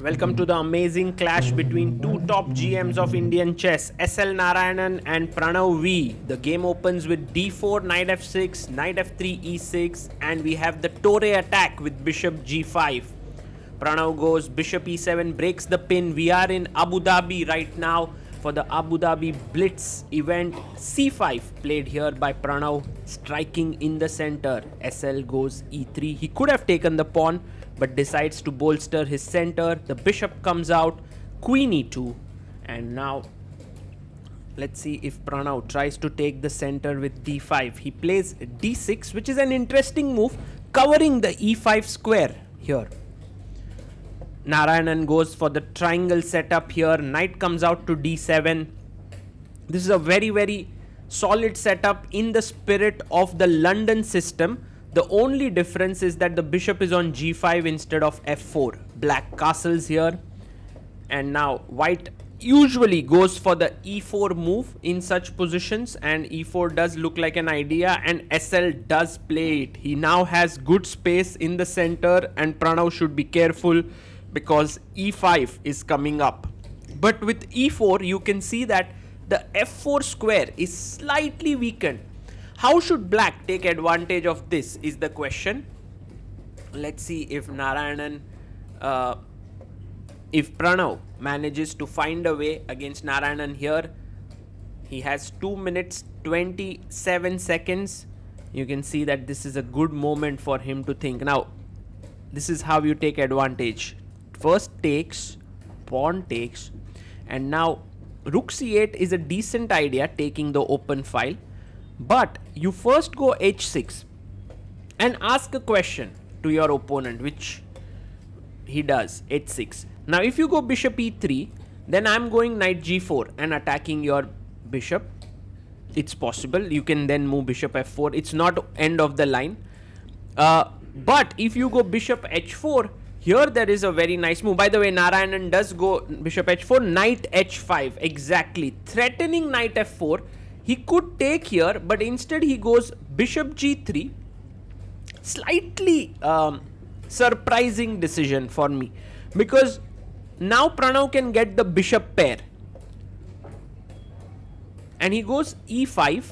Welcome to the amazing clash between two top GMs of Indian chess, SL Narayanan and Pranav V. The game opens with d4, knight f6, knight f3, e6, and we have the Torre attack with bishop g5. Pranav goes bishop e7, breaks the pin. We are in Abu Dhabi right now for the Abu Dhabi Blitz event. c5 played here by Pranav, striking in the center. SL goes e3. He could have taken the pawn, but decides to bolster his center. The bishop comes out, queen e2, and now let's see if Pranav tries to take the center with d5. He plays d6, which is an interesting move, covering the e5 square here. Narayanan goes for the triangle setup here. Knight comes out to d7. This is a very solid setup in the spirit of the London system. The only difference is that the bishop is on g5 instead of f4. Black castles here. And now white usually goes for the e4 move in such positions, and e4 does look like an idea, and SL does play it. He now has good space in the center, and Pranav should be careful because e5 is coming up. But with e4 you can see that the f4 square is slightly weakened. How should black take advantage of this is the question. Let's see if Narayanan, if Pranav manages to find a way against Narayanan here. He has 2 minutes 27 seconds. You can see that this is a good moment for him to think. Now, this is how you take advantage. First takes, pawn takes, and now rook c8 is a decent idea, taking the open file. But you first go h6 and ask a question to your opponent, which he does, h6. Now if you go bishop e3, then I'm going knight g4 and attacking your bishop. It's possible. You can then move bishop f4. It's not end of the line. But if you go bishop h4, here there is a very nice move. By the way, Narayanan does go bishop h4, knight h5, exactly, threatening knight f4. He could take here, but instead he goes bishop g3. Slightly surprising decision for me, because now Pranav can get the bishop pair. And he goes e5.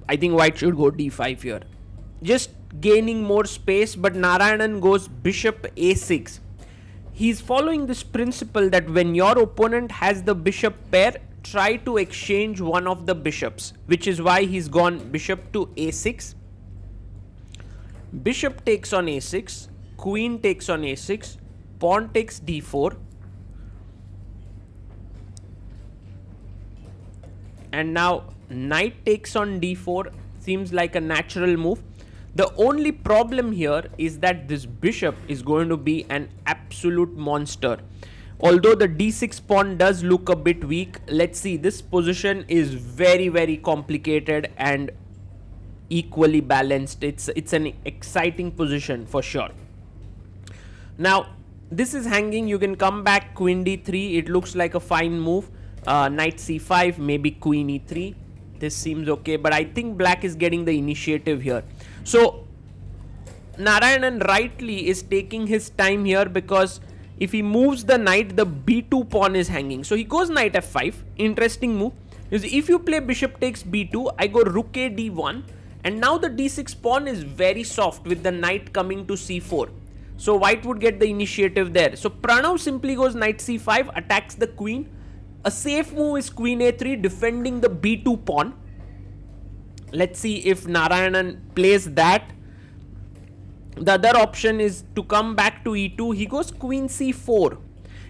I think white should go d5 here, just gaining more space, but Narayanan goes bishop a6. He's following this principle that when your opponent has the bishop pair, try to exchange one of the bishops, which is why he's gone bishop to a6. Bishop takes on a6, queen takes on a6, pawn takes d4, and now knight takes on d4 seems like a natural move. The only problem here is that this bishop is going to be an absolute monster. Although the d6 pawn does look a bit weak, let's see, this position is very complicated and equally balanced. It's an exciting position for sure. Now, this is hanging. You can come back queen d3. It looks like a fine move. Knight c5, maybe queen e3. This seems okay, but I think black is getting the initiative here. So, Narayanan rightly is taking his time here, because if he moves the knight, the b2 pawn is hanging. So he goes knight f5. Interesting move. If you play bishop takes b2, I go rook a d1. And now the d6 pawn is very soft with the knight coming to c4. So white would get the initiative there. So Pranav simply goes knight c5, attacks the queen. A safe move is queen a3, defending the b2 pawn. Let's see if Narayanan plays that. The other option is to come back to e2. He goes queen c4,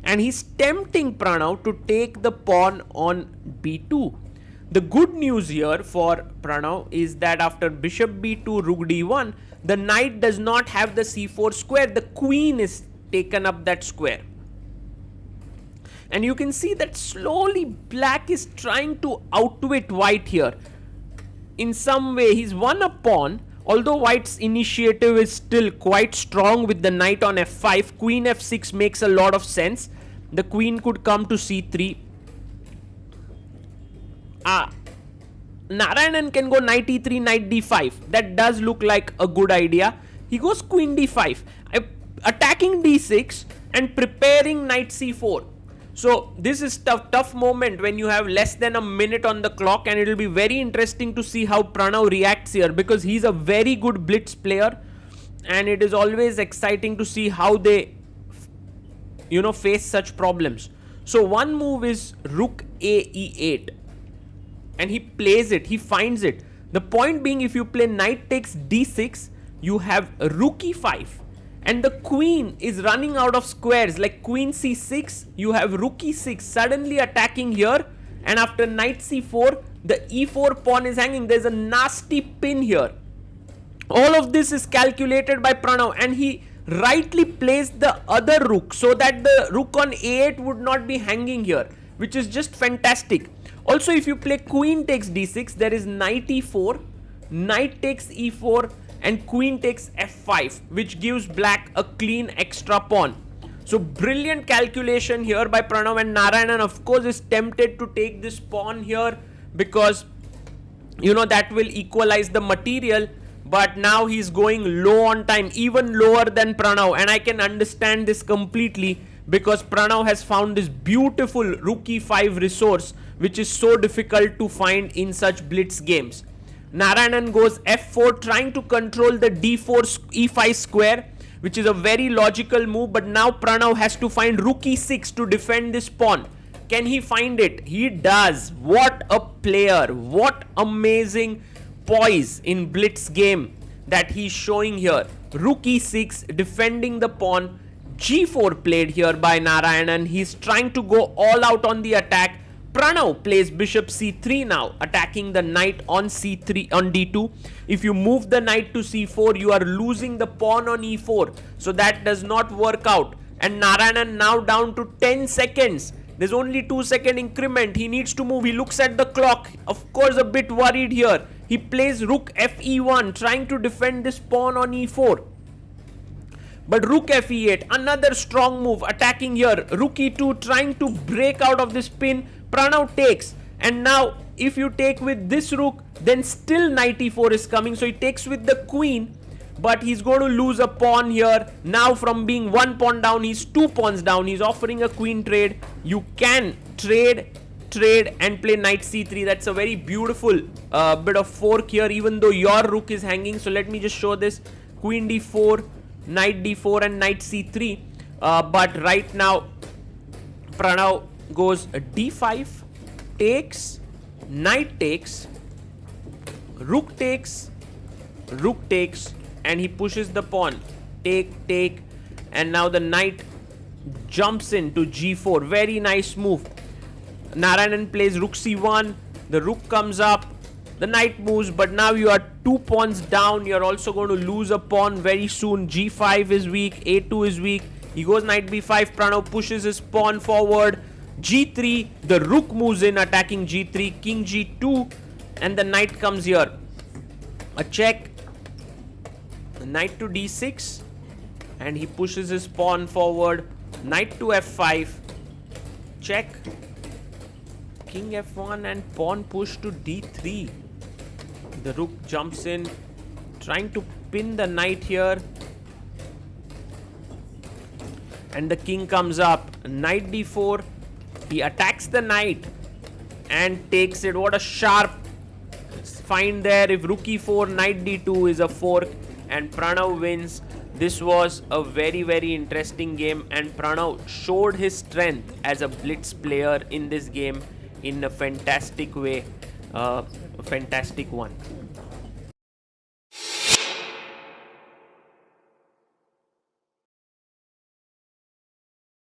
and he's tempting Pranav to take the pawn on b2. The good news here for Pranav is that after bishop b2, rook d1, the knight does not have the c4 square. The queen is taken up that square. And you can see that slowly black is trying to outwit white here. In some way, he's won a pawn. Although white's initiative is still quite strong with the knight on f5, queen f6 makes a lot of sense. The queen could come to c3. Narayanan can go knight e3, knight d5. That does look like a good idea. He goes queen d5. Attacking d6, and preparing knight c4. So this is tough moment when you have less than a minute on the clock, and it will be very interesting to see how Pranav reacts here, because he's a very good blitz player, and it is always exciting to see how they face such problems. So one move is rook a e8, and he plays it, he finds it. The point being, if you play knight takes d6, you have rook e5, and the queen is running out of squares. Like queen c6, you have rook e6 suddenly attacking here, and after knight c4, the e4 pawn is hanging. There's a nasty pin here. All of this is calculated by Pranav, and he rightly placed the other rook so that the rook on a8 would not be hanging here, which is just fantastic. Also, if you play queen takes d6, there is knight e4, knight takes e4, and queen takes f5, which gives black a clean extra pawn. So brilliant calculation here by Pranav, and Narayanan of course is tempted to take this pawn here because that will equalize the material, but now he's going low on time, even lower than Pranav, and I can understand this completely because Pranav has found this beautiful rook e5 resource, which is so difficult to find in such blitz games. Narayanan goes f4, trying to control the d4 e5 square, which is a very logical move, but now Pranav has to find rook e6 to defend this pawn. Can he find it? He does. What a player. What amazing poise in blitz game that he's showing here. Rook e6 defending the pawn. g4 played here by Narayanan. He's trying to go all out on the attack. Pranav plays bishop c3 now, attacking the knight on c3 on d2. If you move the knight to c4, you are losing the pawn on e4, so that does not work out. And Narayanan now down to 10 seconds. There's only 2-second increment. He needs to move. He looks at the clock, of course a bit worried here. He plays rook fe1, trying to defend this pawn on e4. But rook fe8, another strong move, attacking here. Rook e2, trying to break out of this pin. Pranav takes, and now if you take with this rook, then still knight e4 is coming, so he takes with the queen, but he's going to lose a pawn here. Now from being 1 pawn down, he's 2 pawns down. He's offering a queen trade. You can trade and play knight c3. That's a very beautiful bit of fork here, even though your rook is hanging. So let me just show this. Queen d4, knight d4 and knight c3, but right now Pranav goes d5, takes, knight takes, rook takes, and he pushes the pawn. Take, and now the knight jumps into g4. Very nice move. Narayanan plays rook c1, the rook comes up, the knight moves, but now you are 2 pawns down. You're also going to lose a pawn very soon. g5 is weak, a2 is weak. He goes knight b5, Pranav pushes his pawn forward. g3, the rook moves in, attacking g3, king g2, and the knight comes here. A check, knight to d6, and he pushes his pawn forward. Knight to f5, check, king f1, and pawn push to d3. The rook jumps in, trying to pin the knight here, and the king comes up. Knight d4, he attacks the knight and takes it. What a sharp find there. If rook e4, knight d2 is a fork, and Pranav wins. This was a very, very interesting game, and Pranav showed his strength as a blitz player in this game in a fantastic way. A fantastic one.